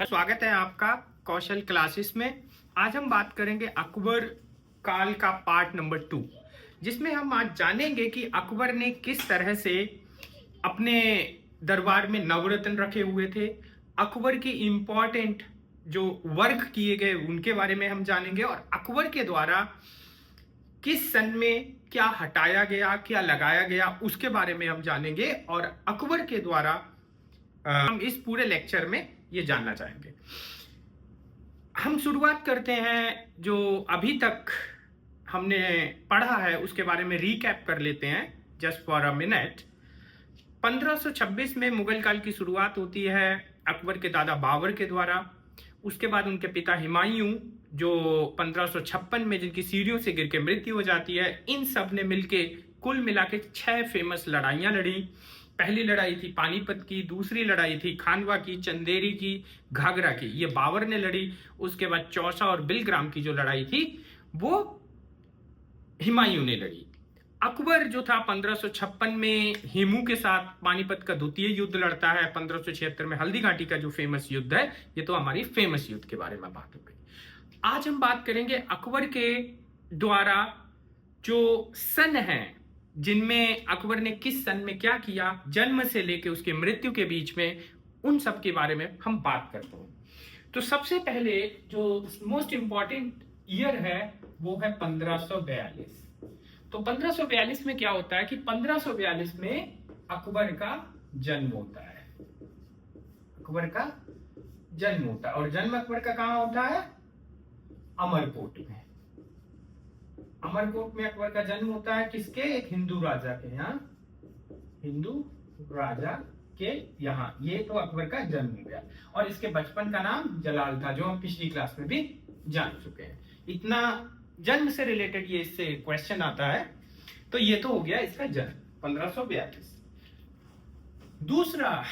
स्वागत है आपका कौशल क्लासेस में। आज हम बात करेंगे अकबर काल का पार्ट नंबर 2, जिसमें हम आज जानेंगे कि अकबर ने किस तरह से अपने दरबार में नवरत्न रखे हुए थे। अकबर की इंपॉर्टेंट जो वर्क किए गए उनके बारे में हम जानेंगे, और अकबर के द्वारा किस सन में क्या हटाया गया, क्या लगाया गया, उसके बारे में हम जानेंगे। और अकबर के द्वारा हम इस पूरे लेक्चर में ये जानना चाहेंगे। हम शुरुआत करते हैं, जो अभी तक हमने पढ़ा है उसके बारे में रीकैप कर लेते हैं जस्ट फॉर अ मिनट। 1526 में मुगल काल की शुरुआत होती है अकबर के दादा बाबर के द्वारा। उसके बाद उनके पिता हुमायूं, जो 1556 में जिनकी सीढ़ियों से गिर के मृत्यु हो जाती है। इन सब ने मिलके कुल मिला के 6 फेमस लड़ाइयां लड़ी। पहली लड़ाई थी पानीपत की, दूसरी लड़ाई थी खानवा की, चंदेरी की, घाघरा की, ये बाबर ने लड़ी। उसके बाद चौसा और बिलग्राम की जो लड़ाई थी वो हुमायूं ने लड़ी। अकबर जो था 1556 में हेमू के साथ पानीपत का द्वितीय युद्ध लड़ता है। 1576 में हल्दी घाटी का जो फेमस युद्ध है, ये तो हमारी फेमस युद्ध के बारे में बात हो गई। आज हम बात करेंगे अकबर के द्वारा जो सन है, जिनमें अकबर ने किस सन में क्या किया, जन्म से लेके उसकी मृत्यु के बीच में, उन सब के बारे में हम बात करते हैं। तो सबसे पहले जो मोस्ट इंपॉर्टेंट ईयर है वो है 1542। तो 1542 में क्या होता है कि 1542 में अकबर का जन्म होता है। अकबर का जन्म होता है, और जन्म अकबर का कहां होता है? अमरकोट में। अमरकोट में अकबर का जन्म होता है। किसके? एक हिंदू राजा के यहाँ, हिंदू राजा के यहाँ। ये तो अकबर का जन्म हो गया। और इसके बचपन का नाम जलाल था, जो हम पिछली क्लास में भी जान चुके हैं। इतना जन्म से रिलेटेड ये इससे क्वेश्चन आता है। तो ये तो हो गया इसका जन्म 1542। दूसरा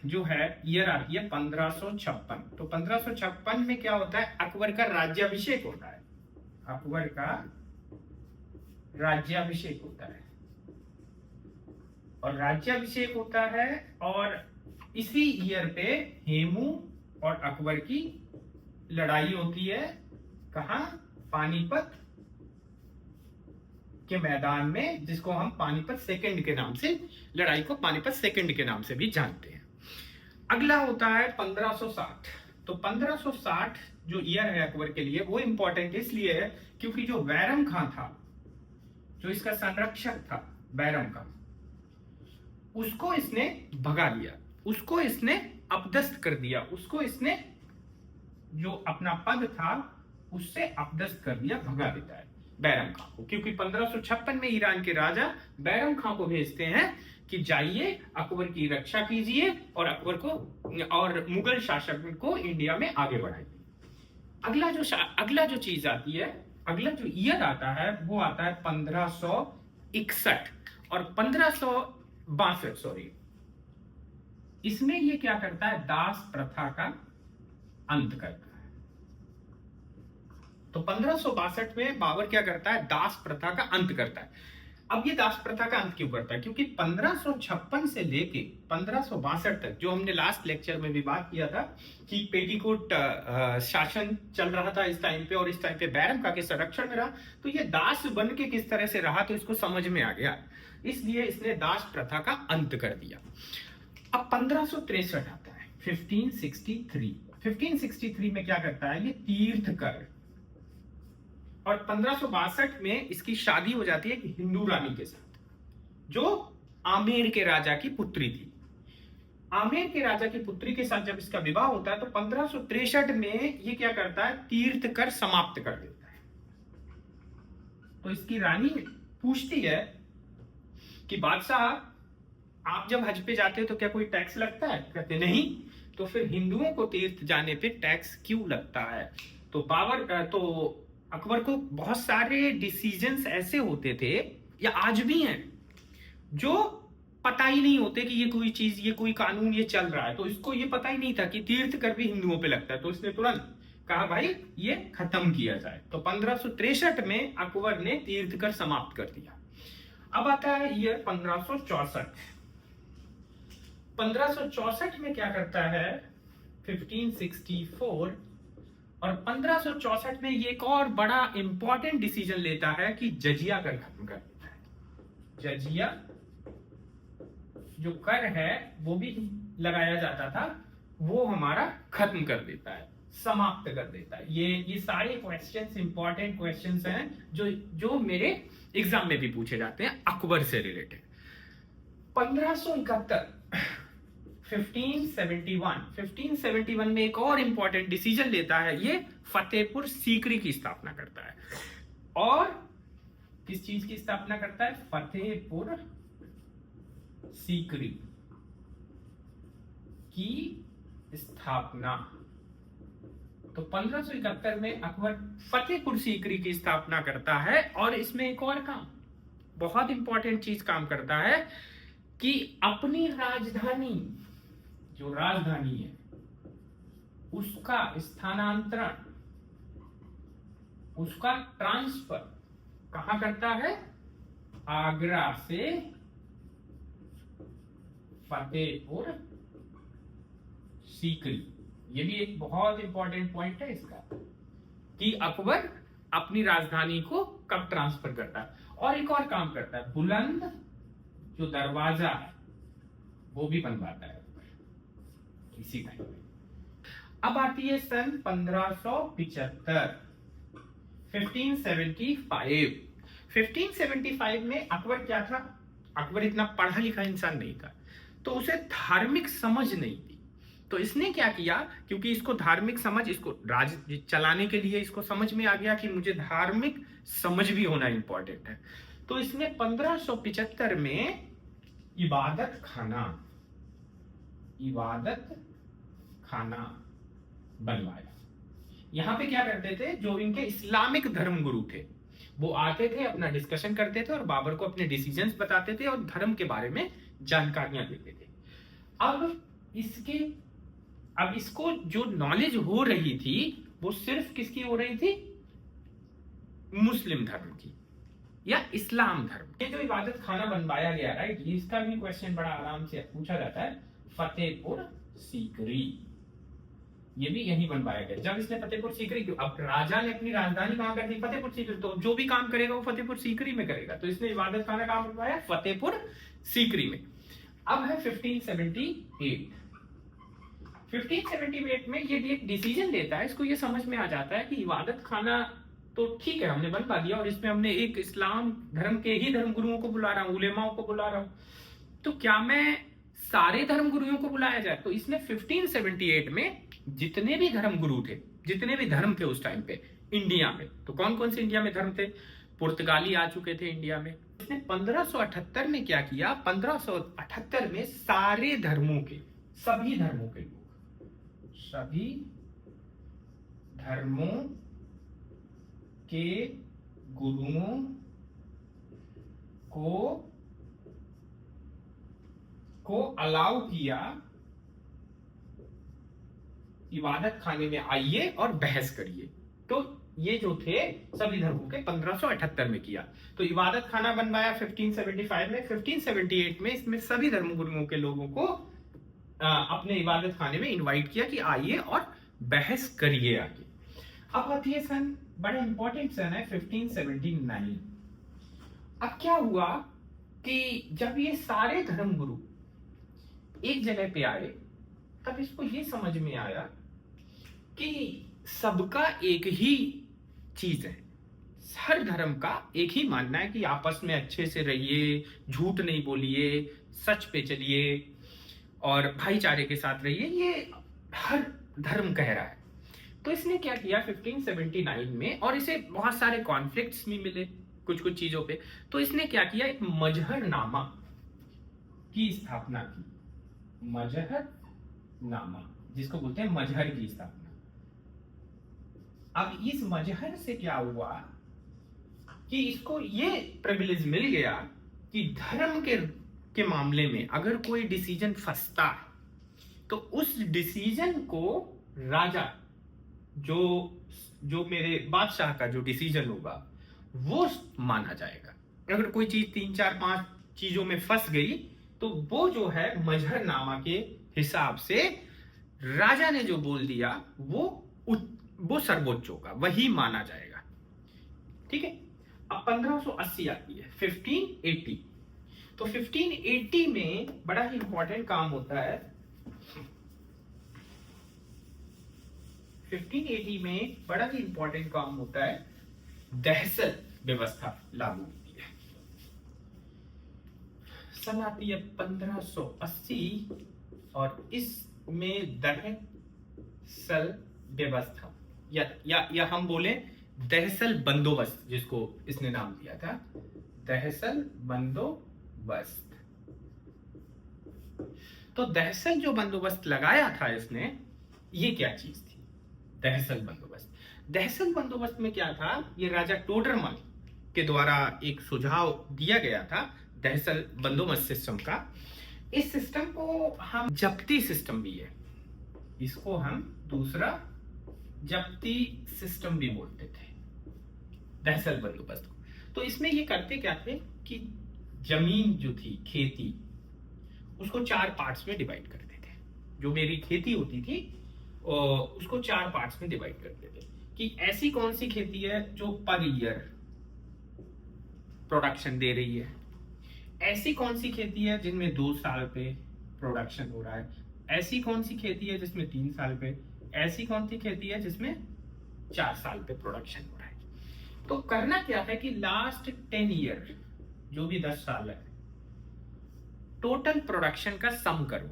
जो है ईयर आती है 1556। तो 1556 में क्या होता है? अकबर का राज्याभिषेक होता है। अकबर का राज्याभिषेक होता है, और राज्याभिषेक होता है, और इसी ईयर पे हेमू और अकबर की लड़ाई होती है। कहां? पानीपत के मैदान में, जिसको हम पानीपत सेकंड के नाम से, लड़ाई को पानीपत सेकंड के नाम से भी जानते हैं। अगला होता है 1560। तो 1560 जो ईयर है अकबर के लिए, वो इंपॉर्टेंट इसलिए है क्योंकि जो बैरम खां था, जो इसका संरक्षक था बैरम खां, उसको इसने भगा दिया, उसको इसने अपदस्थ कर दिया, उसको इसने जो अपना पद था उससे अपदस्थ कर दिया, भगा देता है बैरम खां को। क्योंकि 1556 में ईरान के राजा बैरम खां को भेजते हैं कि जाइए अकबर की रक्षा कीजिए और अकबर को और मुगल शासक को इंडिया में आगे बढ़ाइए। अगला जो चीज आती है, अगला जो ईयर आता है वो आता है 1561 और 1562। सॉरी, इसमें ये क्या करता है? दास प्रथा का अंत करता है। तो 1562 में बाबर क्या करता है? दास प्रथा का अंत करता है। अब ये दास प्रथा का अंत क्यों करता है? क्योंकि 1556 से लेके 1562 तक, जो हमने लास्ट लेक्चर में भी बात किया था कि पेटीकोट शासन चल रहा था इस टाइम पे, और इस टाइम पे बैरम खां के संरक्षण में रहा, तो ये दास बन के किस तरह से रहा, तो इसको समझ में आ गया, इसलिए इसने दास प्रथा का अंत कर दिया। अब 1563 आता है, 1563। 1563 में क्या करता है? ये तीर्थ कर। और 1562 में इसकी शादी हो जाती है एक हिंदू रानी के साथ, जो आमेर के राजा की पुत्री थी। आमेर के राजा की पुत्री के साथ जब इसका विवाह होता है, तो 1563 में ये क्या करता है? तीर्थ कर समाप्त कर देता है। तो इसकी रानी पूछती है कि बादशाह, आप जब हज पे जाते हो तो क्या कोई टैक्स लगता है? कहते नहीं। तो फिर हिंदुओं को तीर्थ जाने पे टैक्स क्यों लगता है? तो अकबर को बहुत सारे डिसीजंस ऐसे होते थे, या आज भी हैं, जो पता ही नहीं होते कि ये कोई चीज, ये कोई कानून ये चल रहा है। तो इसको ये पता ही नहीं था कि तीर्थ कर भी हिंदुओं पे लगता है, तो इसने तुरंत कहा भाई ये खत्म किया जाए। तो 1563 में अकबर ने तीर्थ कर समाप्त कर दिया। अब आता है ईयर 1564। 1564 में क्या करता है? 1564 और 1564 में ये एक और बड़ा इंपॉर्टेंट डिसीजन लेता है कि जजिया कर खत्म कर देता है। जजिया जो कर है वो भी लगाया जाता था, वो हमारा खत्म कर देता है, समाप्त कर देता है। ये सारे क्वेश्चंस इंपॉर्टेंट क्वेश्चंस हैं जो मेरे एग्जाम में भी पूछे जाते हैं अकबर से रिलेटेड। 1571 1571 में एक और इंपॉर्टेंट डिसीजन लेता है, ये फतेहपुर सीकरी की स्थापना करता है। और किस चीज की स्थापना करता है? फतेहपुर सीकरी की स्थापना। तो 1571 में अकबर फतेहपुर सीकरी की स्थापना करता है। और इसमें एक और काम, बहुत इंपॉर्टेंट चीज काम करता है कि अपनी राजधानी, जो राजधानी है उसका स्थानांतरण, उसका ट्रांसफर कहां करता है? आगरा से फतेहपुर सीकरी। ये भी एक बहुत इंपॉर्टेंट पॉइंट है इसका कि अकबर अपनी राजधानी को कब ट्रांसफर करता है। और एक और काम करता है, बुलंद जो दरवाजा है वो भी बनवाता है इसी टाइम में। अब आती है सन 1575 1575। 1575 में अकबर क्या था? अकबर इतना पढ़ा लिखा इंसान नहीं था, तो उसे धार्मिक समझ नहीं थी। तो इसने क्या किया, क्योंकि इसको धार्मिक समझ, इसको राज चलाने के लिए इसको समझ में आ गया कि मुझे धार्मिक समझ भी होना इंपॉर्टेंट है, तो इसने 1575 में इबादत खाना बनवाया। यहां पे क्या करते थे, जो इनके इस्लामिक धर्म गुरु थे वो आते थे, अपना डिस्कशन करते थे और बाबर को अपने डिसीजंस बताते थे और धर्म के बारे में जानकारियां देते थे। अब इसको जो नॉलेज हो रही थी वो सिर्फ किसकी हो रही थी? मुस्लिम धर्म की या इस्लाम धर्म। ये जो इबादत खाना बनवाया गया, राइट, इसका भी क्वेश्चन बड़ा आराम से पूछा जाता है। फतेहपुर सीकरी, ये भी यही बनवाया गया। जब इसने फतेहपुर सीकरी, अब राजा ने अपनी राजधानी कहां कर दी? फतेहपुर सीकरी, तो जो भी काम करेगा वो फतेहपुर सीकरी में करेगा, तो इसने इबादत खाना कहां बनवाया? फतेहपुर सीकरी में। अब है 1578। 1578 में ये एक डिसीजन लेता है, इसको ये समझ में आ जाता है कि इबादत खाना तो ठीक है हमने बनवा दिया, और इसमें हमने एक इस्लाम धर्म के ही धर्म गुरुओं को बुला रहा हूं, उलेमाओं को बुला रहा हूं, तो क्या मैं सारे धर्म गुरुओं को बुलाया जाए? तो इसने 1578 में जितने भी धर्म गुरु थे, जितने भी धर्म थे उस टाइम पे इंडिया में, तो कौन कौन से इंडिया में धर्म थे? पुर्तगाली आ चुके थे इंडिया में। इसने 1578 में क्या किया? 1578 में सारे धर्मों के, सभी धर्मों के लोग, सभी धर्मों के गुरुओं को अलाउ किया, इबादत खाने में आइए और बहस करिए। तो ये जो थे सभी धर्मों के 1578 में किया। तो इबादत खाना बनवाया 1575 में। 1578 में इसमें सभी धर्म गुरुओं के लोगों को अपने इबादत खाने में इनवाइट किया कि आइए और बहस करिए आगे। अब आती है सन, बड़ा इंपॉर्टेंट सन है 1579। अब क्या हुआ कि जब ये सारे धर्म गुरु एक जगह पे आए, तब इसको ये समझ में आया कि सबका एक ही चीज है, हर धर्म का एक ही मानना है कि आपस में अच्छे से रहिए, झूठ नहीं बोलिए, सच पे चलिए और भाईचारे के साथ रहिए, ये हर धर्म कह रहा है। तो इसने क्या किया 1579 में, और इसे बहुत सारे कॉन्फ्लिक्ट्स भी मिले कुछ कुछ चीजों पे, तो इसने क्या किया, एक मजहरनामा की स्थापना की। मजहरनामा, जिसको बोलते हैं मजहर की स्थापना। अब इस मजहर से क्या हुआ कि इसको ये प्रिविलेज मिल गया कि धर्म के मामले में अगर कोई डिसीजन फंसता है तो उस डिसीजन को राजा, जो मेरे बादशाह का जो डिसीजन होगा वो माना जाएगा। अगर कोई चीज 3 4 5 चीजों में फंस गई तो वो जो है मजहरनामा के हिसाब से राजा ने जो बोल दिया वो सर्वोच्च होगा, वही माना जाएगा। ठीक है। अब 1580 आती है, 1580। तो 1580 में बड़ा ही इंपॉर्टेंट काम होता है। 1580 में बड़ा ही इंपॉर्टेंट काम होता है, दहशल व्यवस्था लागू होती है। सन आती है 1580 और इसमें दहशल व्यवस्था या हम बोले दहशल बंदोबस्त, जिसको इसने नाम दिया था दहशल बंदोबस्त। तो दहशल जो बंदोबस्त लगाया था इसने, ये क्या चीज थी दहशल बंदोबस्त? दहशल बंदोबस्त में क्या था, ये राजा टोडरमल के द्वारा एक सुझाव दिया गया था दहशल बंदोबस्त सिस्टम का। इस सिस्टम को हम जब्ती सिस्टम भी है, इसको हम दूसरा जब्ती सिस्टम भी बोलते थे दहशल बंदोबस्त को। तो इसमें ये करते क्या थे कि जमीन जो थी, खेती, उसको 4 पार्ट्स में डिवाइड करते थे। जो मेरी खेती होती थी उसको 4 पार्ट्स में डिवाइड करते थे कि ऐसी कौन सी खेती है जो पर ईयर प्रोडक्शन दे रही है, ऐसी कौन सी खेती है जिनमें 2 साल पे प्रोडक्शन हो रहा है, ऐसी कौन सी खेती है जिसमें 3 साल पे, ऐसी कौन सी खेती है जिसमें 4 साल पे प्रोडक्शन हो रहा है। तो करना क्या है कि लास्ट 10 ईयर, जो भी 10 साल है, टोटल प्रोडक्शन का सम करो।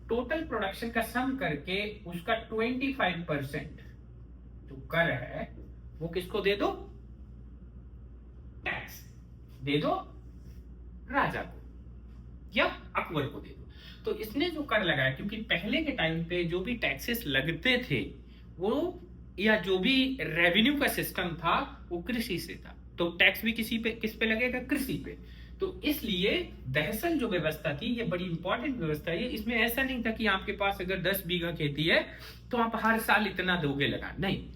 टोटल प्रोडक्शन का सम करके उसका 25% जो कर है वो किसको दे दो? टैक्स दे दो राजा को या अकबर को दे दो। तो इसने जो कर लगाया, क्योंकि पहले के टाइम पे जो भी टैक्सेस लगते थे वो, या जो भी रेवेन्यू का सिस्टम था वो कृषि से था, तो टैक्स भी किस पे लगेगा? कृषि पे। तो इसलिए दहशल जो व्यवस्था थी ये बड़ी इंपॉर्टेंट व्यवस्था है। इसमें ऐसा नहीं था कि आपके पास अगर 10 बीघा खेती है तो आप हर साल इतना दोगे लगा, नहीं,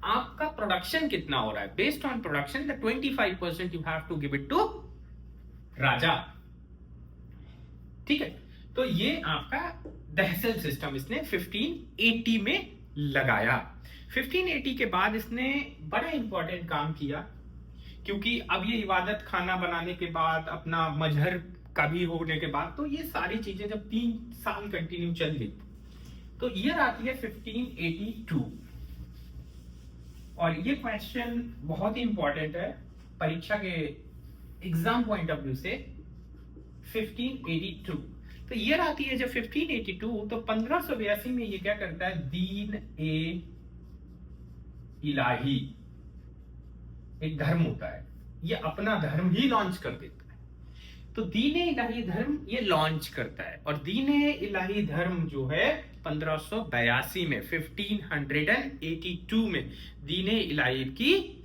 आपका प्रोडक्शन कितना हो रहा है, based on production the 25% you have to give it to raja. ठीक है। तो ये आपका दहशल सिस्टम इसने 1580 में लगाया। 1580 के बाद इसने बड़ा इंपॉर्टेंट काम किया, क्योंकि अब ये इबादत खाना बनाने के बाद, अपना मजहर का भी होने के बाद, तो ये सारी चीजें जब 3 साल कंटिन्यू चल गई तो ईयर आती है 1582। और ये क्वेश्चन बहुत ही इंपॉर्टेंट है परीक्षा के एग्जाम पॉइंट ऑफ व्यू से। 1582 तो ईयर आती है जब 1582, तो 1582 में ये क्या करता है, दीन ए इलाही एक धर्म होता है, ये अपना धर्म ही लॉन्च कर देता है। तो दीन ए इलाही धर्म ये लॉन्च करता है, और दीन ए इलाही धर्म जो है 1582 में, 1582 में दीन ए इलाही की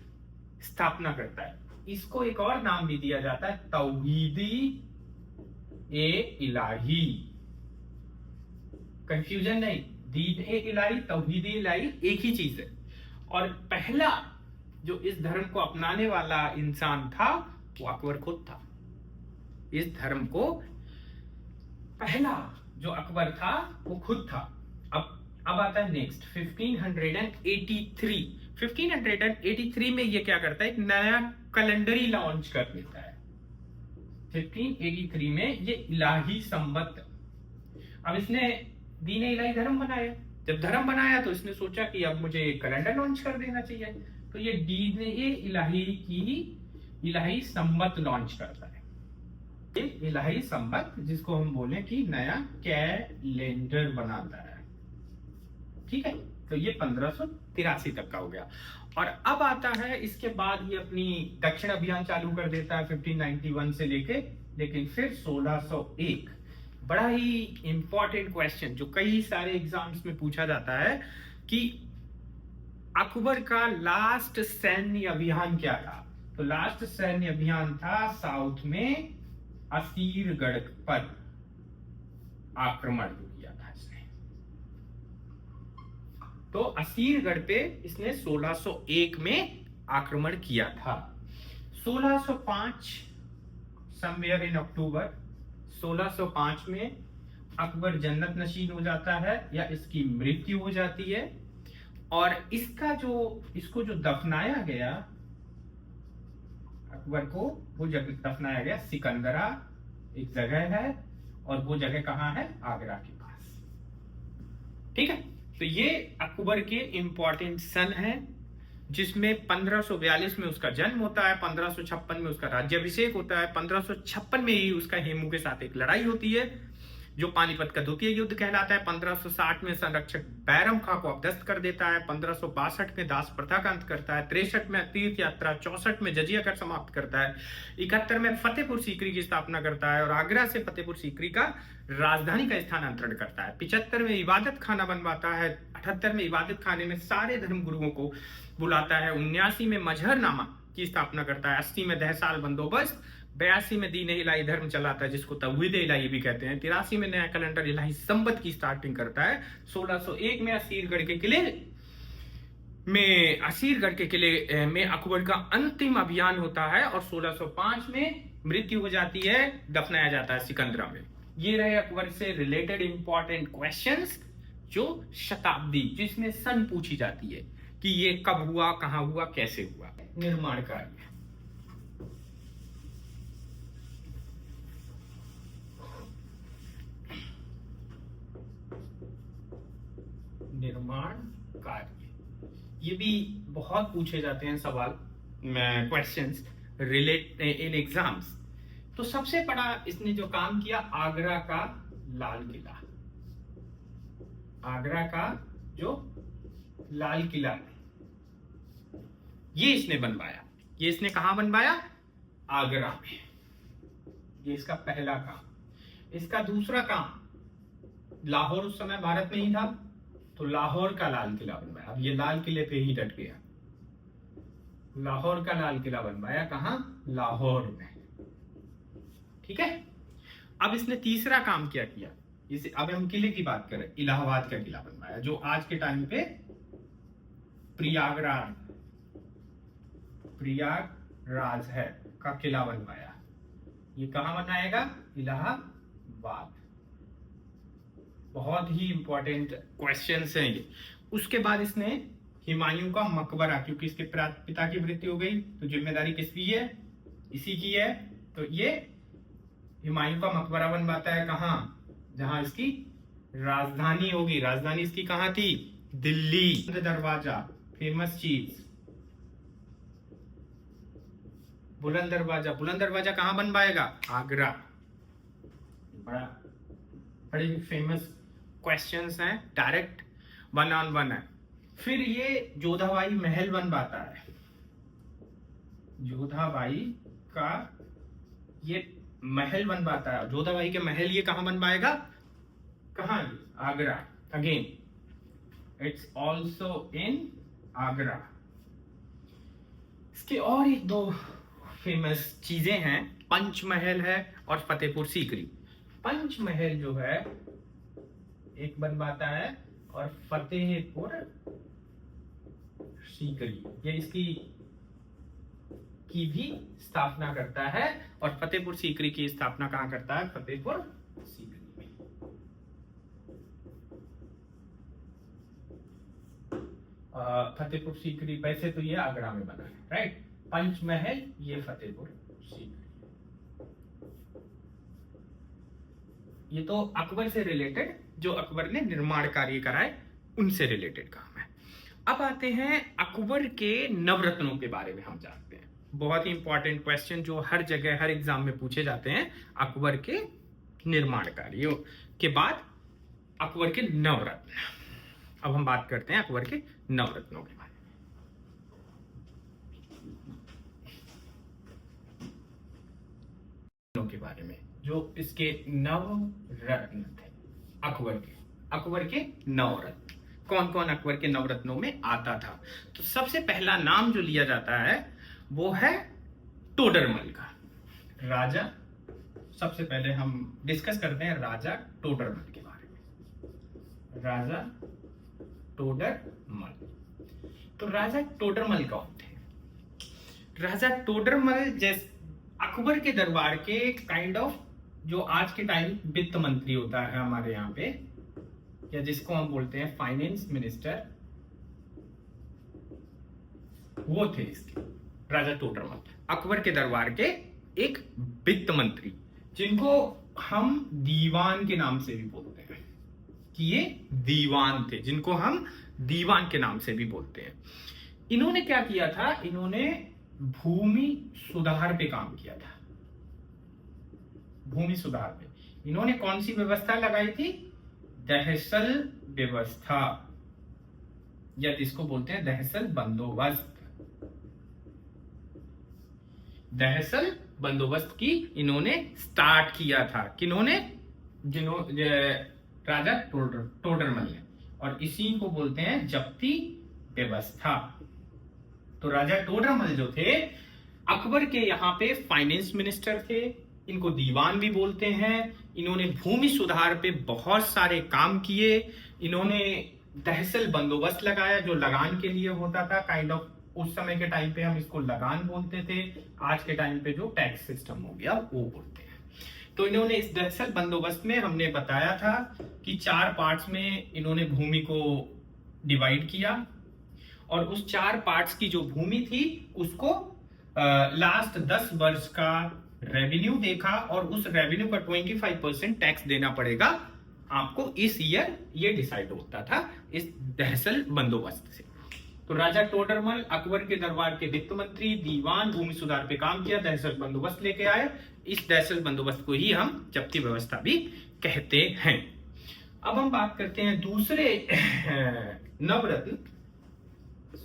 स्थापना करता है। इसको एक और नाम भी दिया जाता है, तौहीदी ए इलाही। कंफ्यूजन नहीं, दीन ए इलाही, तौहीदी इलाही एक ही चीज है। और पहला जो इस धर्म को अपनाने वाला इंसान था वो अकबर खुद था। इस धर्म को पहला जो अकबर था वो खुद था। अब आता है नेक्स्ट 1583। 1583 में ये क्या करता है, एक नया कैलेंडर ही लॉन्च कर देता है। 1583 में ये इलाही संवत, अब इसने दीन इलाही धर्म बनाया। जब धर्म बनाया तो इसने सोचा कि अब मुझे कैलेंडर लॉन्च कर देना चाहिए, तो ये दीन इलाही की इलाही संवत लॉन्च करता है। ये इलाही संवत, जिसको हम बोले कि नया कैलेंडर बनाता है। ठीक है। तो ये 1583 तक का हो गया। और अब आता है इसके बाद ये अपनी दक्षिण अभियान चालू कर देता है 1591 से लेके, लेकिन फिर 1601 बड़ा ही इंपॉर्टेंट क्वेश्चन जो कई सारे एग्जाम्स में पूछा जाता है कि अकबर का लास्ट सैन्य अभियान क्या था। तो लास्ट सैन्य अभियान था साउथ में असीरगढ़ पर आक्रमण किया था इसने। तो असीरगढ़ पे इसने 1601 में आक्रमण किया था। 1605 समवेयर इन अक्टूबर 1605 में अकबर जन्नत नशीन हो जाता है या इसकी मृत्यु हो जाती है। और इसको जो दफनाया गया, अकबर को वो जगह दफनाया गया सिकंदरा एक जगह है, और वो जगह कहाँ है? आगरा के पास। ठीक है, तो ये अकबर के इंपॉर्टेंट सन है, जिसमें 1542 में उसका जन्म होता है, 1556 में उसका राज्याभिषेक होता है, 1556 में ही उसका हेमू के साथ एक लड़ाई होती है जो पानीपत का द्वितीय युद्ध कहलाता है। 1560 में संरक्षक बैरम खां को अपदस्थ कर देता है, 1562 में दास प्रथा का अंत करता है, 63 में तीर्थ यात्रा, 64 में जजिया कर समाप्त करता है, 71 में फतेहपुर सीकरी की स्थापना करता है और आगरा से फतेहपुर सीकरी का राजधानी का स्थानांतरण करता है। 75 में इबादत खाना बनवाता है, 78 में इबादत खाने में सारे धर्म गुरुओं को बुलाता है, 79 में मजहरनामा की स्थापना करता है, 80 में 10 साल बंदोबस्त, 82 में दीन इलाही धर्म चलाता है जिसको तौहीद इलाही भी कहते हैं, 83 में नया कैलेंडर इलाही संबत की स्टार्टिंग करता है, 1601 में असीरगढ़ के किले में अकबर का अंतिम अभियान होता है और 1605 में मृत्यु हो जाती है, दफनाया जाता है सिकंदरा में। ये रहे अकबर से रिलेटेड इंपॉर्टेंट क्वेश्चंस जो शताब्दी, जिसमें सन पूछी जाती है कि ये कब हुआ, कहां हुआ, कैसे हुआ। निर्माण कार्य, निर्माण कार्य, ये भी बहुत पूछे जाते हैं सवाल, क्वेश्चंस रिलेट इन एग्जाम्स। तो सबसे बड़ा इसने जो काम किया, आगरा का लाल किला, आगरा का जो लाल किला ये इसने बनवाया। ये इसने कहां बनवाया? आगरा में। ये इसका पहला काम। इसका दूसरा काम, लाहौर उस समय भारत में ही था, तो लाहौर का लाल किला बनवाया। अब ये लाल किले पे ही डट गया, लाहौर का लाल किला बनवाया। कहां? लाहौर में। ठीक है, अब इसने तीसरा काम क्या किया? इसे अब हम किले की बात करें, इलाहाबाद का किला बनवाया जो आज के टाइम पे प्रयागराज है का किला बनवाया। ये कहां बनाएगा? इलाहाबाद। बहुत ही इंपॉर्टेंट क्वेश्चंस हैं ये। उसके बाद इसने हुमायूं का मकबरा, क्योंकि इसके पिता की मृत्यु हो गई तो जिम्मेदारी किसकी है? इसी की है। तो ये हुमायूं का मकबरा बनवाता है। कहां? जहां इसकी राजधानी होगी। राजधानी इसकी कहां थी? दिल्ली। दरवाजा, फेमस चीज, बुलंद दरवाजा। बुलंद दरवाजा कहां बनवाएगा? आगरा। बड़े फेमस क्वेश्चंस हैं, डायरेक्ट 1 on 1 है। फिर ये जोधाबाई महल बनवाता है। जोधाबाई का ये महल बनवाता है। जोधाबाई के महल ये कहां बनवाएगा? कहां? Agra. Again it's also in Agra. इसके और एक दो फेमस चीजें हैं, पंचमहल है और फतेहपुर सीकरी। पंचमहल जो है एक बनवाता है और फतेहपुर सीकरी ये इसकी की भी स्थापना करता है। और फतेहपुर सीकरी की स्थापना कहां करता है? फतेहपुर सीकरी में। फतेहपुर सीकरी वैसे तो ये आगरा में बना है, राइट। पंचमहल ये फतेहपुर सीकरी। ये तो अकबर से रिलेटेड, जो अकबर ने निर्माण कार्य कराए उनसे रिलेटेड काम है। अब आते हैं अकबर के नवरत्नों के बारे में हम जानते हैं। बहुत ही इंपॉर्टेंट क्वेश्चन जो हर जगह हर एग्जाम में पूछे जाते हैं। अकबर के निर्माण कार्यों के बाद अकबर के नवरत्न। अब हम बात करते हैं अकबर के नवरत्नों के बारे में, जो इसके नवरत्न थे। अकबर के नवरत्न कौन कौन अकबर के नवरत्नों में आता था? तो सबसे पहला नाम जो लिया जाता है वो है टोडरमल का। राजा, सबसे पहले हम डिस्कस करते हैं राजा टोडरमल के बारे में। राजा टोडरमल। तो राजा टोडरमल कौन थे? राजा टोडरमल जैसे अकबर के दरबार के काइंड ऑफ जो आज के टाइम वित्त मंत्री होता है हमारे यहाँ पे, या जिसको हम बोलते हैं फाइनेंस मिनिस्टर, वो थे इसके राजा टोडरमल, अकबर के दरबार के एक वित्त मंत्री, जिनको हम दीवान के नाम से भी बोलते हैं कि ये दीवान थे, जिनको हम दीवान के नाम से भी बोलते हैं। इन्होंने क्या किया था, इन्होंने भूमि सुधार पे काम किया था। भूमि सुधार पे इन्होंने कौन सी व्यवस्था लगाई थी, दहसल व्यवस्था, या जिसको बोलते हैं दहसल बंदोबस्त। दहसल बंदोबस्त की इन्होंने स्टार्ट किया था, किन्होंने, राजा टोडरमल ने, और इसी को बोलते हैं जब्ती व्यवस्था। तो राजा टोडरमल जो थे अकबर के यहाँ पे फाइनेंस मिनिस्टर थे, इनको दीवान भी बोलते हैं। इन्होंने भूमि सुधार पे बहुत सारे काम किए। इन्होंने दहसल बंदोबस्त लगाया, जो लगान के लिए होता था, काइंड ऑफ उस समय के टाइम पे हम इसको लगान बोलते थे, आज के टाइम पे जो टैक्स सिस्टम हो गया वो बोलते हैं। तो इन्होंने इस दहसल बंदोबस्त में, हमने बताया था कि 4 पार्ट्स में इन्होंने भूमि को डिवाइड किया, और उस 4 पार्ट्स की जो भूमि थी उसको लास्ट 10 वर्ष का रेवेन्यू देखा, और उस रेवेन्यू का 25% टैक्स देना पड़ेगा आपको इस ईयर, ये डिसाइड होता था इस दहसल बंदोबस्त से। तो राजा टोडरमल अकबर के दरबार के वित्त मंत्री, दीवान, भूमि सुधार पे काम किया, दहसल बंदोबस्त लेके आए। इस दहसल बंदोबस्त को ही हम जब्ती व्यवस्था भी कहते हैं। अब हम बात करते हैं दूसरे नवरत्न,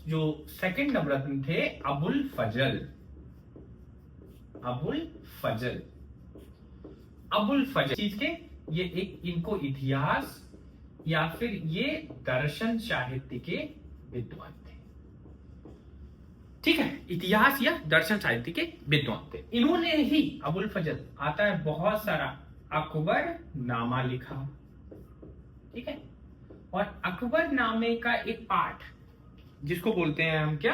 जो सेकंड नवरत्न थे, अबुल फजल। अबुल फजल, अबुल फजल चीज के, ये एक, इनको इतिहास या फिर ये दर्शन साहित्य के विद्वान थे। ठीक है, इतिहास या दर्शन साहित्य के विद्वान थे। इन्होंने ही, अबुल फजल आता है बहुत सारा, अकबर नामा लिखा। ठीक है, और अकबर नामे का एक पाठ, जिसको बोलते हैं हम क्या,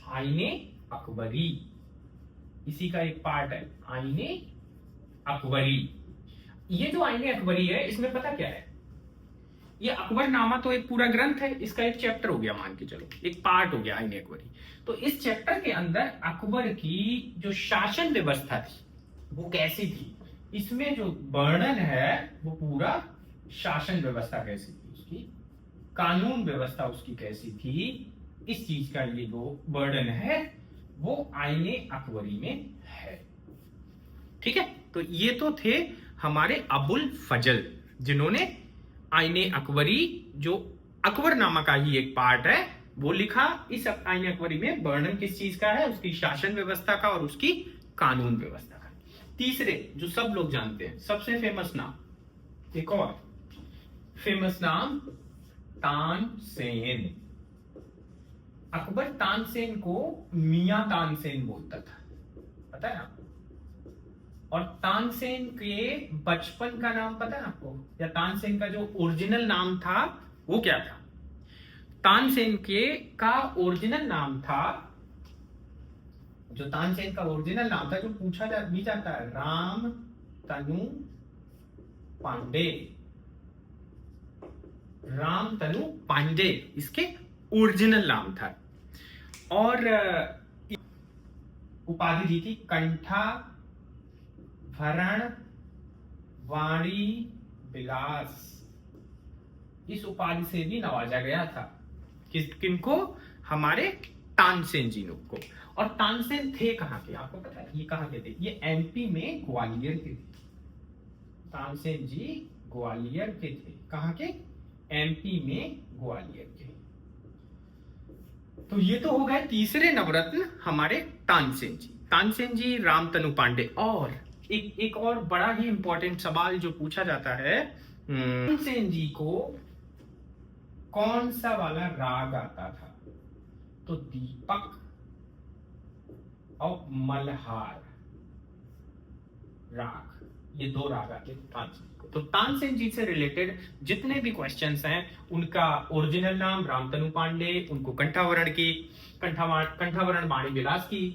आईने अकबरी, इसी का एक पार्ट है आईने अकबरी। ये जो आईने अकबरी है, इसमें पता क्या है, ये अकबरनामा तो एक पूरा ग्रंथ है, इसका एक चैप्टर हो गया, मान के चलो एक पार्ट हो गया आईने अकबरी। तो इस चैप्टर के अंदर अकबर की जो शासन व्यवस्था थी वो कैसी थी, इसमें जो वर्णन है वो पूरा शासन व्यवस्था कैसी थी, उसकी कानून व्यवस्था उसकी कैसी थी, इस चीज का ये जो वर्णन है वो आईने अकबरी में है। ठीक है, तो ये तो थे हमारे अबुल फजल, जिन्होंने आईने अकबरी, जो अकबरनामा का ही एक पार्ट है, वो लिखा। इस आईने अकबरी में वर्णन किस चीज का है, उसकी शासन व्यवस्था का और उसकी कानून व्यवस्था का। तीसरे जो सब लोग जानते हैं, सबसे फेमस नाम, एक और फेमस नाम, तानसेन। अकबर तानसेन को मियां तानसेन बोलता था, पता है आपको? और तानसेन के बचपन का नाम पता है आपको, या तानसेन का जो ओरिजिनल नाम था वो क्या था? तानसेन के का ओरिजिनल नाम था, जो तानसेन का ओरिजिनल नाम था, जो पूछा भी जाता है, राम तनु पांडे। राम तनु पांडे इसके ओरिजिनल नाम था। और उपाधि दी थी कंठा भरण वाणी विलास, इस उपाधि से भी नवाजा गया था। किनको? हमारे तानसेन जी को। और तानसेन थे कहां के, आपको पता है ये कहां के थे? ये एमपी में ग्वालियर के थे। तानसेन जी ग्वालियर के थे। कहां के? एमपी में ग्वालियर के। तो ये तो हो गए तीसरे नवरत्न हमारे तानसेन जी। तानसेन जी, रामतनु पांडे। और एक और बड़ा ही इंपॉर्टेंट सवाल जो पूछा जाता है, तानसेन जी को कौन सा वाला राग आता था? तो दीपक और मल्हार राग, ये 2 राग आते तानसेन को। तो तानसेन जी से रिलेटेड जितने भी क्वेश्चंस हैं, उनका ओरिजिनल नाम रामतनु पांडे, उनको कंठावरण की, कंठावरण वाणी विलास की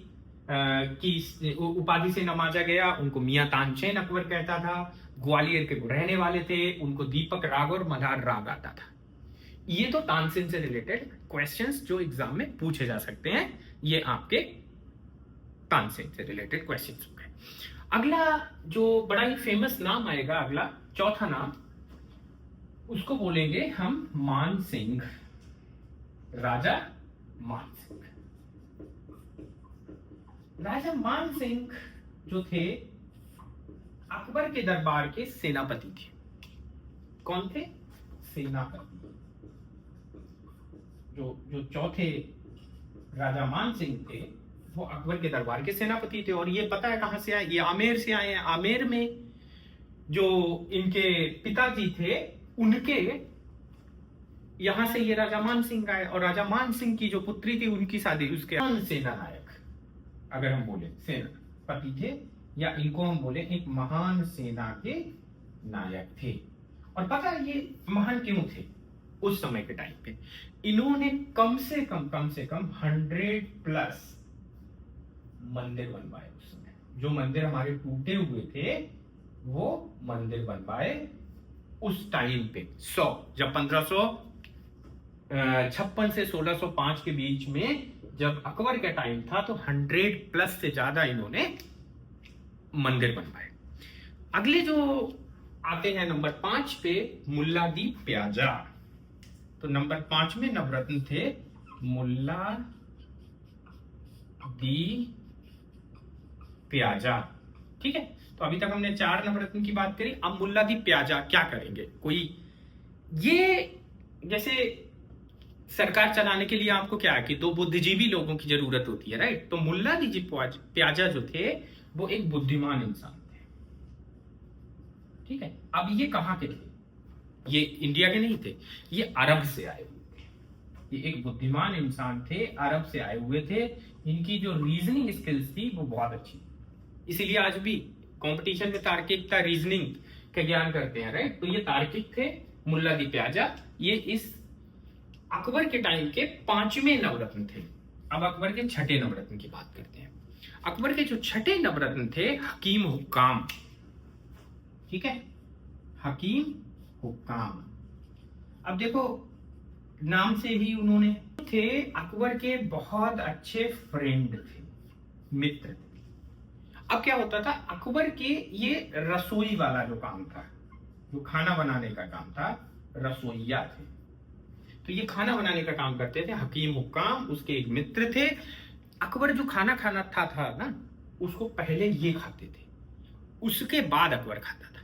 की उपाधि से नवाजा गया। उनको मियां तानसेन अकबर कहता था। ग्वालियर के रहने वाले थे। उनको दीपक राग और मल्हार राग आता था। ये तो तानसेन से रिलेटेड क्वेश्चंस जो एग्जाम में पूछे जा सकते हैं, ये आपके तानसेन से रिलेटेड क्वेश्चंस हो गए। अगला जो बड़ा ही फेमस नाम आएगा, अगला चौथा नाम, उसको बोलेंगे हम मान सिंह, राजा मान सिंह। राजा मान सिंह जो थे अकबर के दरबार के सेनापति थे। कौन थे? सेनापति। जो चौथे राजा मान सिंह थे वो अकबर के दरबार के सेनापति थे। और ये पता है कहां से आए? ये आमेर से आए हैं। आमेर में जो इनके पिताजी थे उनके यहां से ये राजा मान सिंह आए। और राजा मान सिंह की जो पुत्री थी उनकी शादी उसके सेना नायक, अगर हम बोले सेनापति थे, या इनको हम बोले एक महान सेना के नायक थे। और पता है ये महान क्यों थे? उस समय के टाइम पे इन्होंने कम से कम 100+ मंदिर बनवाए। उस समय जो मंदिर हमारे टूटे हुए थे वो मंदिर बनवाए उस टाइम पे। 100 जब 1556 से 1605 के बीच में जब अकबर का टाइम था तो 100+ से ज्यादा इन्होंने मंदिर बनवाए। अगले जो आते हैं नंबर 5 पे, मुल्ला दी प्याजा। तो नंबर 5 में नवरत्न थे मुल्ला दी प्याजा। ठीक है, तो अभी तक हमने 4 नवरत्न की बात करी। अब मुल्ला दी प्याजा क्या करेंगे? कोई ये जैसे सरकार चलाने के लिए आपको क्या है कि 2 बुद्धिजीवी लोगों की जरूरत होती है, राइट? तो मुल्ला दी प्याजा जो थे वो एक बुद्धिमान इंसान थे। ठीक है, अब ये कहां के थे? ये इंडिया के नहीं थे, ये अरब से आए हुए थे। ये एक बुद्धिमान इंसान थे, अरब से आए हुए थे। इनकी जो रीजनिंग स्किल्स थी वो बहुत अच्छी, इसीलिए आज भी कंपटीशन में तार्किकता, रीजनिंग का ज्ञान करते हैं, राइट? तो ये तार्किक थे मुल्ला दी प्याजा। ये इस अकबर के टाइम के 5वें नवरत्न थे। अब अकबर के 6ठे नवरत्न की बात करते हैं। अकबर के जो 6ठे नवरत्न थे हकीम हुक्काम। ठीक है, हकीम हुक्काम। अब देखो नाम से ही उन्होंने थे अकबर के बहुत अच्छे फ्रेंड थे, मित्र थे। अब क्या होता था, अकबर के ये रसोई वाला जो काम था, जो खाना बनाने का काम था, रसोइया थे। तो ये खाना बनाने का काम करते थे हकीम हुक्काम। उसके एक मित्र थे। अकबर जो खाना खाना था ना, उसको पहले ये खाते थे, उसके बाद अकबर खाता था।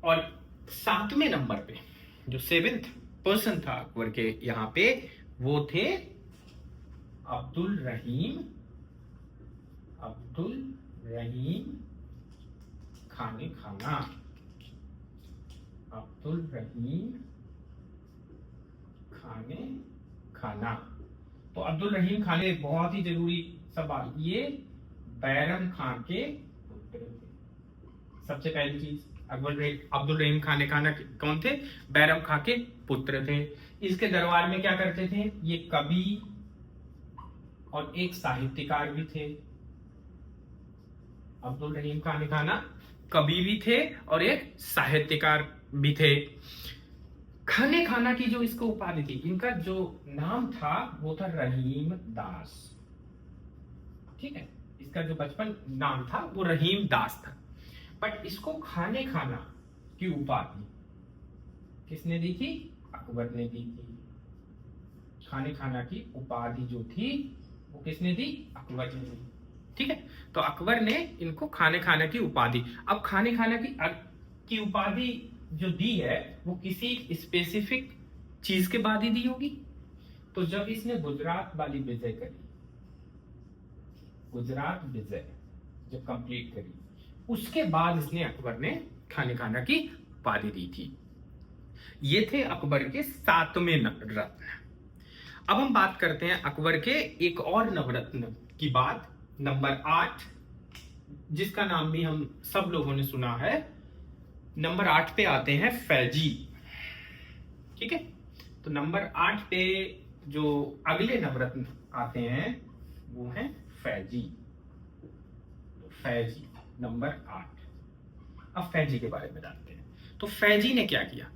और 7वें नंबर पे जो 7th पर्सन था अकबर के यहां पे, वो थे अब्दुल रहीम खाने खाना। अब्दुल रहीम खाने खाना। तो अब्दुल रहीम खाने, बहुत ही जरूरी सवाल, ये बैरम खान के पुत्र थे। सबसे पहली चीज, अब्दुल रहीम खाने खाना कौन थे? बैरम खां के पुत्र थे। इसके दरबार में क्या करते थे? ये कवि और एक साहित्यकार भी थे। अब्दुल रहीम खाने खाना कवि भी थे और एक साहित्यकार भी थे। खाने खाना की जो इसको उपाधि थी, इनका जो नाम था वो था रहीम दास। ठीक है, इसका जो बचपन नाम था वो रहीम दास था। बट इसको खाने खाना की उपाधि किसने दी थी? अकबर ने दी थी। खाने खाना की उपाधि जो थी वो किसने दी? अकबर ने दी। ठीक है, तो अकबर ने इनको खाने खाना की उपाधि, अब खाने खाना की उपाधि जो दी है वो किसी स्पेसिफिक चीज के बाद ही दी होगी। तो जब इसने गुजरात वाली विजय करी, गुजरात विजय जब कंप्लीट करी, उसके बाद इसने अकबर ने खाने खाना की उपाधि दी थी। ये थे अकबर के 7वें नवरत्न। अब हम बात करते हैं अकबर के एक और नवरत्न की बात, नंबर 8, जिसका नाम भी हम सब लोगों ने सुना है। नंबर 8 पे आते हैं फैजी। ठीक है, तो नंबर 8 पे जो अगले नवरत्न आते हैं वो हैं फैजी। फैजी नंबर 8। अब फैजी के बारे में जानते हैं। तो फैजी ने क्या किया,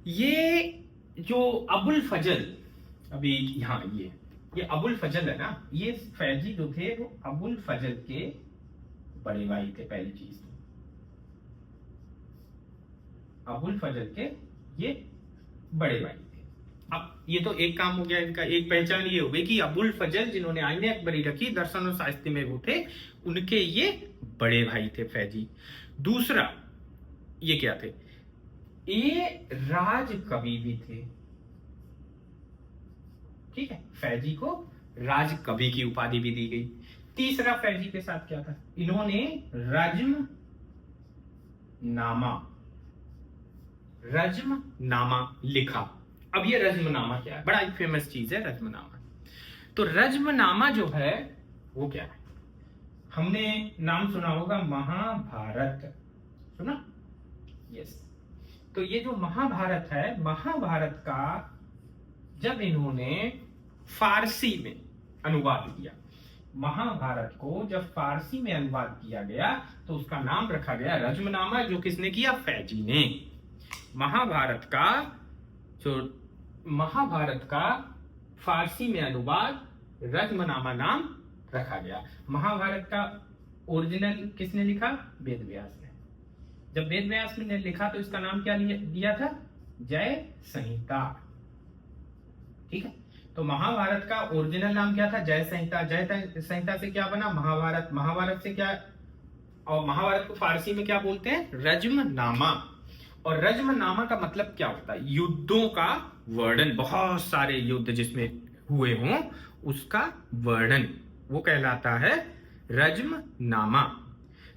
ये जो अबुल फजल, अभी यहाँ ये अबुल फजल है ना, ये फैजी जो थे वो अबुल फजल के बड़े भाई थे। पहली चीज अबुल फजल के ये बड़े भाई थे। अब ये तो एक काम हो गया इनका, एक पहचान ये हो गई कि अबुल फजल जिन्होंने आईने अकबरी रखी, दर्शन और साहित्य में वो थे, उनके ये बड़े भाई थे फैजी। दूसरा ये क्या थे, ये राज कवि भी थे। ठीक है, फैजी को राज कवि की उपाधि भी दी गई। तीसरा फैजी के साथ क्या था, इन्होंने रज्मनामा लिखा। अब ये रज्मनामा क्या है, बड़ा एक फेमस चीज है रज्मनामा। तो रज्मनामा जो है वो क्या है, हमने नाम सुना होगा महाभारत, सुना? यस। तो ये जो महाभारत है, महाभारत का जब इन्होंने फारसी में अनुवाद किया, महाभारत को जब फारसी में अनुवाद किया गया तो उसका नाम रखा गया रज्मनामा। जो किसने किया, फैजी ने। महाभारत का फारसी में अनुवाद रज्मनामा नाम रखा गया। महाभारत का ओरिजिनल किसने लिखा, वेद व्यास ने। जब वेद व्यास ने लिखा तो इसका नाम क्या दिया था, जय संहिता। ठीक है, तो महाभारत का ओरिजिनल नाम क्या था, जय संहिता। जय संहिता से क्या बना, महाभारत। महाभारत से क्या, और महाभारत को फारसी में क्या बोलते हैं, रज्मनामा। और रज्मनामा का मतलब क्या होता है, युद्धों का वर्णन, बहुत सारे युद्ध जिसमें हुए हों उसका वर्णन, वो कहलाता है रज्मनामा।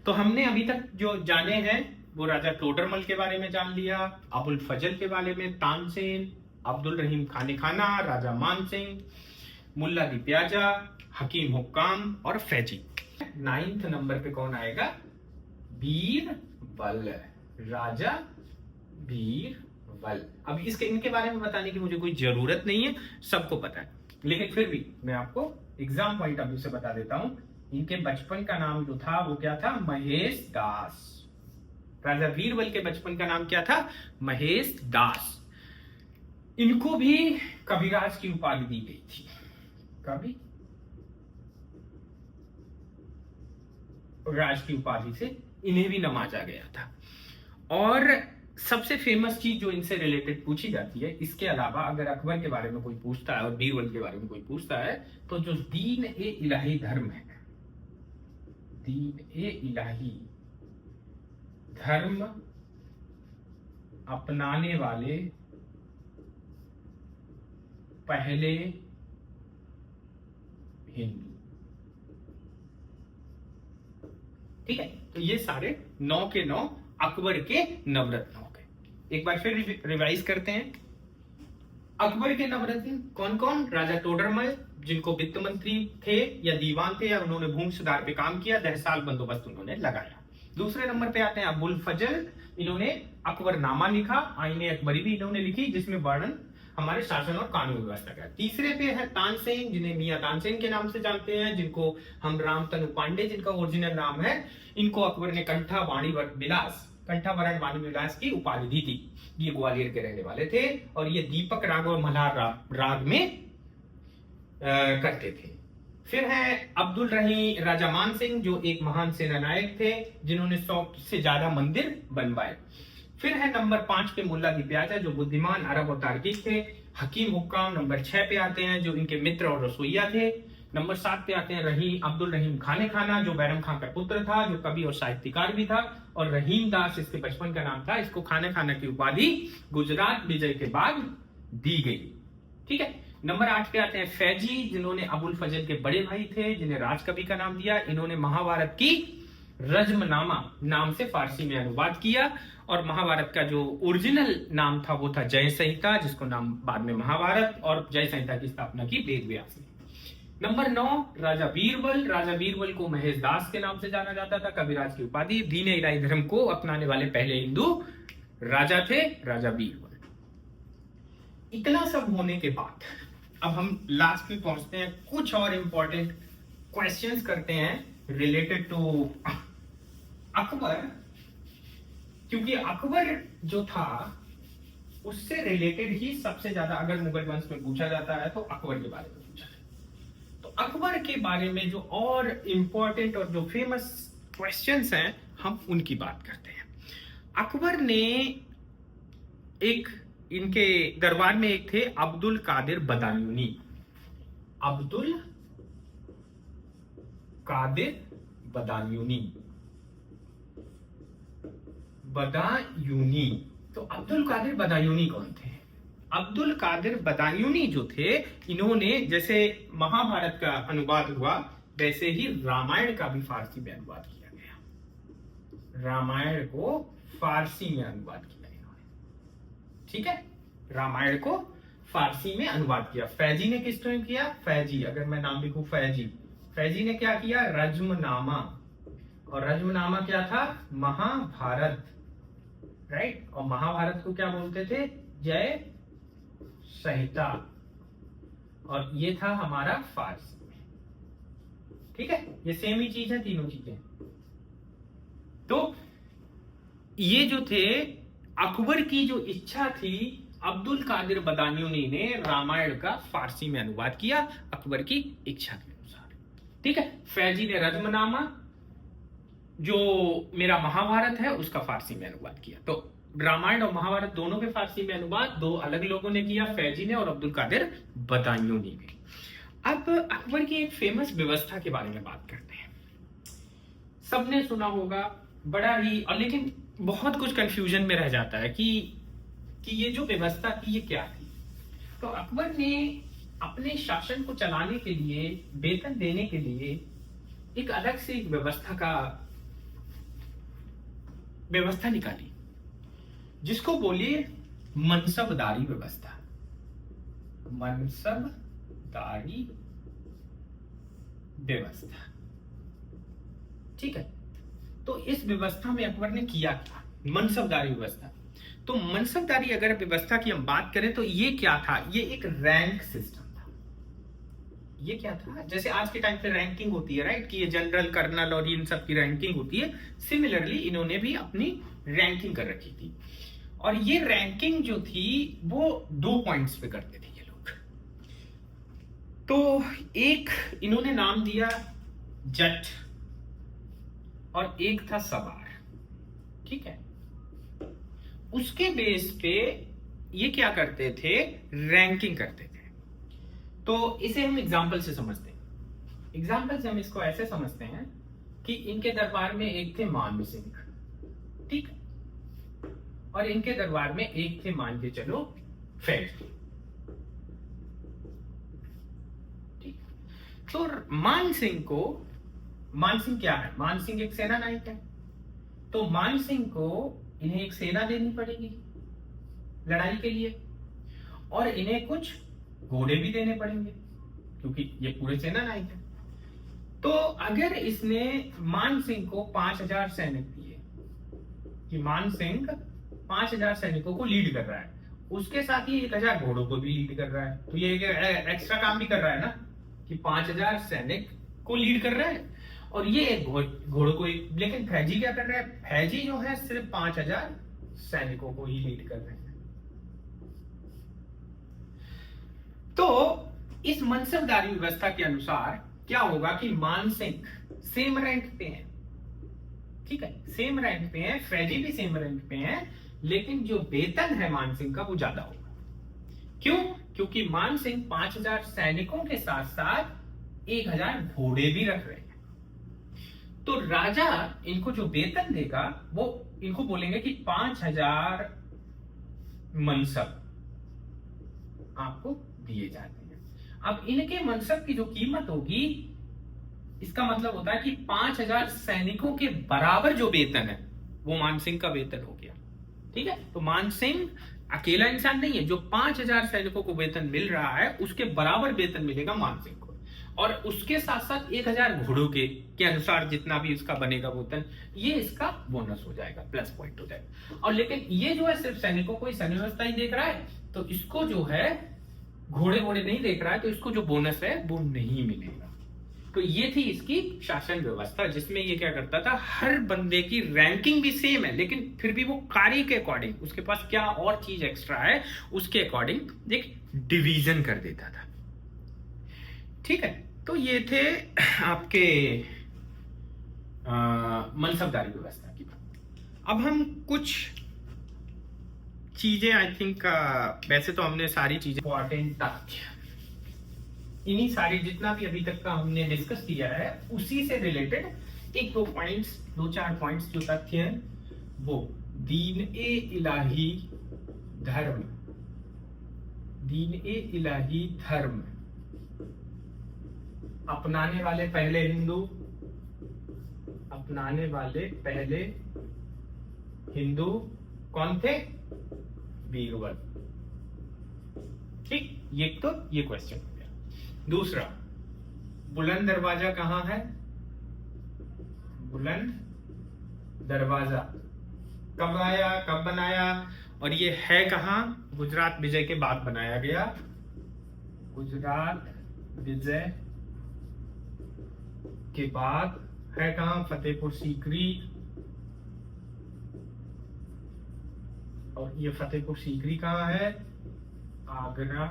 तो हमने अभी तक जो जाने हैं वो राजा टोडरमल के बारे में जान लिया, अबुल फजल के बारे में, तानसेन, अब्दुल रहीम खाने खाना, राजा मान सिंह, मुल्ला दिप्याजा, हकीम हुक्काम और फैजी। 9th नंबर पे कौन आएगा, बीरबल, राजा बीरबल। अब इनके बारे में बताने की मुझे कोई जरूरत नहीं है, सबको पता है, लेकिन फिर भी मैं आपको एग्जाम पॉइंट ऑफ व्यू से बता देता हूं। इनके बचपन का नाम जो था वो क्या था, महेश दास। राजा बीरबल के बचपन का नाम क्या था, महेश दास। इनको भी कविराज की उपाधि दी गई थी, कविराज की उपाधि से इन्हें भी नवाजा गया था। और सबसे फेमस चीज जो इनसे रिलेटेड पूछी जाती है, इसके अलावा अगर अकबर के बारे में कोई पूछता है और बीरबल के बारे में कोई पूछता है, तो जो दीन ए इलाही धर्म है, दीन ए इलाही धर्म अपनाने वाले पहले हिंदू। ठीक है, तो ये सारे 9 के 9 अकबर के नवरत्न हो गए। एक बार फिर रिवाइज करते हैं। अकबर के नवरत्न कौन कौन, राजा टोडरमल, जिनको वित्त मंत्री थे या दीवान थे या उन्होंने भूमि सुधार पे काम किया, 10 साल बंदोबस्त उन्होंने लगाया। दूसरे नंबर पे आते हैं अबुल फजल, इन्होंने अकबरनामा लिखा, आईने अकबरी भी इन्होंने लिखी, जिसमें वर्णन हमारे शासन और कानून व्यवस्था का। तीसरे पे है तानसेन, जिन्हें मियां तानसेन के नाम से जानते हैं, जिनको हम रामतनु पांडे, जिनका ओरिजिनल नाम है, इनको अकबर ने कंठावरण वाणी विलास की उपाधि दी थी। ये ग्वालियर के रहने वाले थे और ये दीपक राग और मल्हार राग में करते थे। फिर है अब्दुल रहीम राजा मान सिंह, जो एक महान सेनानायक थे, जिन्होंने 100 से ज्यादा मंदिर बनवाए। फिर है नंबर 5 पे मुल्ला दिप्याजा, जो बुद्धिमान, अरब और तार्किक थे। हकीम हुक्काम नंबर 6 पे आते हैं, जो इनके मित्र और रसोइया थे। नंबर 7 पे आते हैं अब्दुल रहीम खाने खाना, जो बैरम खां का पुत्र था, जो कवि और साहित्यकार भी था। और रहीम दास इसके बचपन का नाम था। इसको खाने खाना की उपाधि गुजरात विजय के बाद दी गई। ठीक है, नंबर 8 पे आते हैं फैजी, जिन्होंने अबुल फजल के बड़े भाई थे, जिन्हें राजकवि का नाम दिया। इन्होंने महाभारत की रज्मनामा नाम से फारसी में अनुवाद किया। और महाभारत का जो ओरिजिनल नाम था वो था जय संहिता, जिसको नाम बाद में महाभारत, और जय संहिता की स्थापना की वेद व्यास ने। नंबर 9 राजा बीरबल। राजा बीरबल को महेश दास के नाम से जाना जाता था, कविराज की उपाधि। दीन इलाही धर्म को अपनाने वाले पहले हिंदू राजा थे, राजा बीरबल। इतना सब होने के बाद अब हम लास्ट में पहुंचते हैं कुछ और इंपॉर्टेंट क्वेश्चंस करते हैं रिलेटेड टू अकबर, क्योंकि अकबर जो था उससे रिलेटेड ही सबसे ज्यादा अगर मुगल वंश में पूछा जाता है तो अकबर के बारे में पूछा है। तो अकबर के बारे में जो और इंपॉर्टेंट और जो फेमस क्वेश्चंस हैं हम उनकी बात करते हैं। अकबर ने एक, इनके दरबार में एक थे अब्दुल कादिर बदायूनी। अब्दुल कादिर बदायूनी, बदायूनी। तो अब्दुल कादिर बदायूनी कौन थे? अब्दुल कादिर बदायूनी जो थे, इन्होंने जैसे महाभारत का अनुवाद हुआ वैसे ही रामायण का भी फारसी में अनुवाद किया गया। रामायण को फारसी में अनुवाद किया इन्होंने, ठीक है, रामायण को फारसी में अनुवाद किया। फैजी ने किस टाइम किया? फैजी, अगर मैं नाम लिखूं फैजी, फैजी ने क्या किया? रज्मनामा। और रज्मनामा क्या था? महाभारत, राइट। और महाभारत को क्या बोलते थे? जय संहिता। और ये था हमारा फारसी में, ठीक है, ये सेम ही चीज है, तीनों चीजें। तो ये जो थे, अकबर की जो इच्छा थी, अब्दुल कादिर बदायूनी ने रामायण का फारसी में अनुवाद किया अकबर की इच्छा के अनुसार, ठीक है। फैजी ने रज्मनामा, जो मेरा महाभारत है, उसका फारसी में अनुवाद किया। तो रामायण और महाभारत दोनों के फारसी में अनुवाद दो अलग लोगों ने किया, फैजी ने और अब्दुल कादिर बदायूनी ने। अब अकबर की एक फेमस व्यवस्था के बारे में बात करते हैं। सबने सुना होगा, बड़ा ही, और लेकिन बहुत कुछ कंफ्यूजन में रह जाता है कि ये जो व्यवस्था थी ये क्या थी। तो अकबर ने अपने शासन को चलाने के लिए, वेतन देने के लिए एक अलग से एक व्यवस्था निकाली, जिसको बोलिए मनसबदारी व्यवस्था। मनसबदारी व्यवस्था, ठीक है। तो इस व्यवस्था में अकबर ने किया क्या? मनसबदारी व्यवस्था। तो मनसबदारी अगर व्यवस्था की हम बात करें तो ये क्या था? ये एक रैंक सिस्टम था। ये क्या था? जैसे आज के टाइम पे रैंकिंग होती है, राइट, कि ये जनरल, कर्नल और इन सब की रैंकिंग होती है, सिमिलरली इन्होंने भी अपनी रैंकिंग कर रखी थी। और ये रैंकिंग जो थी वो 2 पॉइंट्स पे करते थे ये लोग। तो एक इन्होंने नाम दिया जट और एक था सवार, ठीक है। उसके बेस पे ये क्या करते थे? रैंकिंग करते थे। तो इसे हम एग्जाम्पल से समझते हैं। एग्जाम्पल से हम इसको ऐसे समझते हैं कि इनके दरबार में एक थे मान सिंह, ठीक, और इनके दरबार में एक थे, मान के चलो, फैज, ठीक। तो मान सिंह क्या है? मान सिंह एक सेना नायक है। तो मान सिंह को इन्हें एक सेना देनी पड़ेगी लड़ाई के लिए, और इन्हें कुछ घोड़े भी देने पड़ेंगे क्योंकि ये पूरे सेना नायक है। तो अगर इसने मान सिंह को 5000 सैनिक दिए, कि मान सिंह 5000 सैनिकों को लीड कर रहा है, उसके साथ ही 1000 घोड़ों को भी लीड कर रहा है, तो ये एक्स्ट्रा काम भी कर रहा है ना, कि 5000 सैनिक को लीड कर रहा है और ये एक घोड़ों को। लेकिन फैजी क्या कर रहा है? फैजी जो है सिर्फ 5000 सैनिकों को ही लीड कर रहे हैं। तो इस मनसबदारी व्यवस्था के अनुसार क्या होगा कि मान सिंह सेम रैंक पे है, ठीक है, सेम रैंक पे है, फैजी भी सेम रैंक पे है, लेकिन जो वेतन है मान सिंह का वो ज्यादा होगा। क्यों? क्योंकि मान सिंह 5000 सैनिकों के साथ साथ 1000 घोड़े भी रख रहे हैं। तो राजा इनको जो वेतन देगा वो इनको बोलेंगे कि 5000 मनसब आपको दिए जाते हैं। अब इनके मनसब की जो कीमत होगी, इसका मतलब होता है कि 5000 सैनिकों के बराबर जो वेतन है वो मान सिंह का वेतन हो गया, ठीक है। तो मान सिंह अकेला इंसान नहीं है, जो 5000 सैनिकों को वेतन मिल रहा है उसके बराबर वेतन मिलेगा मान सिंह को, और उसके साथ साथ 1000 घोड़ों के अनुसार जितना भी इसका बनेगा वेतन, ये इसका बोनस हो जाएगा, प्लस पॉइंट हो जाएगा। और लेकिन ये जो है सिर्फ सैनिकों को ही सैन्य व्यवस्था ही देख रहा है, तो इसको जो है घोड़े नहीं देख रहा है, तो इसको जो बोनस है वो नहीं मिलेगा। तो ये थी इसकी शासन व्यवस्था, जिसमें ये क्या करता था, हर बंदे की रैंकिंग भी सेम है लेकिन फिर भी वो कार्य के अकॉर्डिंग, उसके पास क्या और चीज एक्स्ट्रा है उसके अकॉर्डिंग एक डिवीजन कर देता था। ठीक है, तो ये थे आपके मनसबदारी व्यवस्था की बात। अब हम कुछ चीजें आई थिंक वैसे तो हमने सारी चीजें इंपॉर्टेंट तथ्य, इन्हीं सारी जितना भी अभी तक का हमने डिस्कस किया है उसी से रिलेटेड एक दो पॉइंट्स, दो चार पॉइंट्स जो तथ्य हैं वो दीन ए इलाही धर्म, दीन ए इलाही धर्म अपनाने वाले पहले हिंदू, अपनाने वाले पहले हिंदू कौन थे, बीरबल। ठीक, ये तो ये क्वेश्चन हो गया। दूसरा, बुलंद दरवाजा कहां है, बुलंद दरवाजा कब आया, कब बनाया, और ये है कहां, गुजरात विजय के बाद बनाया गया, गुजरात विजय के बाद है कहां, फतेहपुर सीकरी। और ये फतेहपुर सीकरी कहां है, आगरा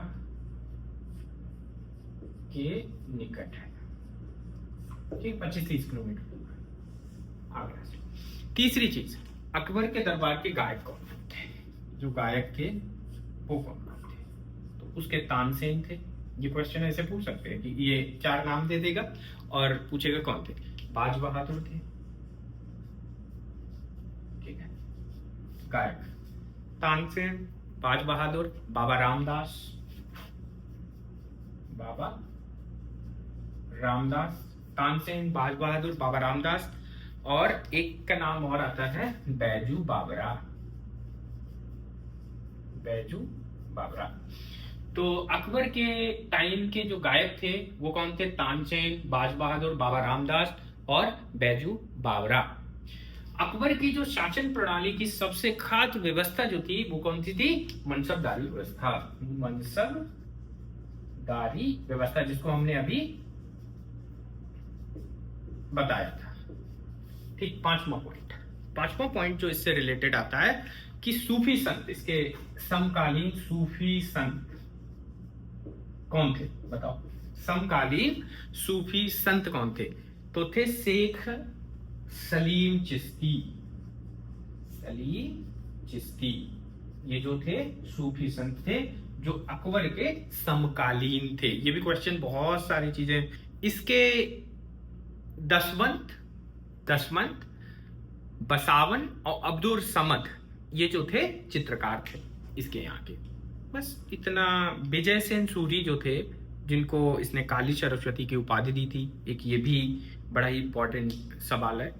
के निकट है। ठीक, 25-30 किलोमीटर दूर आगरा से। तीसरी चीज, अकबर के दरबार के गायक कौन थे, जो गायक थे वो कौन थे, तो उसके तानसेन थे। ये क्वेश्चन ऐसे पूछ सकते हैं कि ये चार नाम दे देगा और पूछेगा कौन थे, बाज बहादुर थे। ठीक है, गायक तानसेन, बाज बहादुर, बाबा रामदास, बाबा रामदास, तानसेन, बाज बहादुर, बाबा रामदास, और एक का नाम और आता है बैजू बावरा, बैजू बावरा। तो अकबर के टाइम के जो गायक थे वो कौन थे, तानसेन, बाज बहादुर, बाबा रामदास और बैजू बावरा। अकबर की जो शासन प्रणाली की सबसे खास व्यवस्था जो थी वो कौन सी थी, मनसबदारी व्यवस्था, मनसबदारी व्यवस्था, जिसको हमने अभी बताया था। ठीक, पांचवा पॉइंट जो इससे रिलेटेड आता है कि सूफी संत, इसके समकालीन सूफी संत कौन थे, बताओ, समकालीन सूफी संत कौन थे, तो थे शेख सलीम चिश्ती, सलीम चिश्ती। ये जो थे सूफी संत थे जो अकबर के समकालीन थे। ये भी क्वेश्चन, बहुत सारी चीजें इसके, दसवंत, बसावन और अब्दुल समद, ये जो थे चित्रकार थे इसके यहाँ के। बस इतना। विजय सेन सूरी जो थे, जिनको इसने काली सरस्वती की उपाधि दी थी, एक ये भी बड़ा ही इंपॉर्टेंट सवाल है।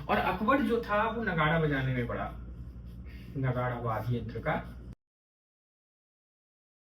और अकबर जो था वो नगाड़ा बजाने में बड़ा, नगाड़ा वाद्य यंत्र का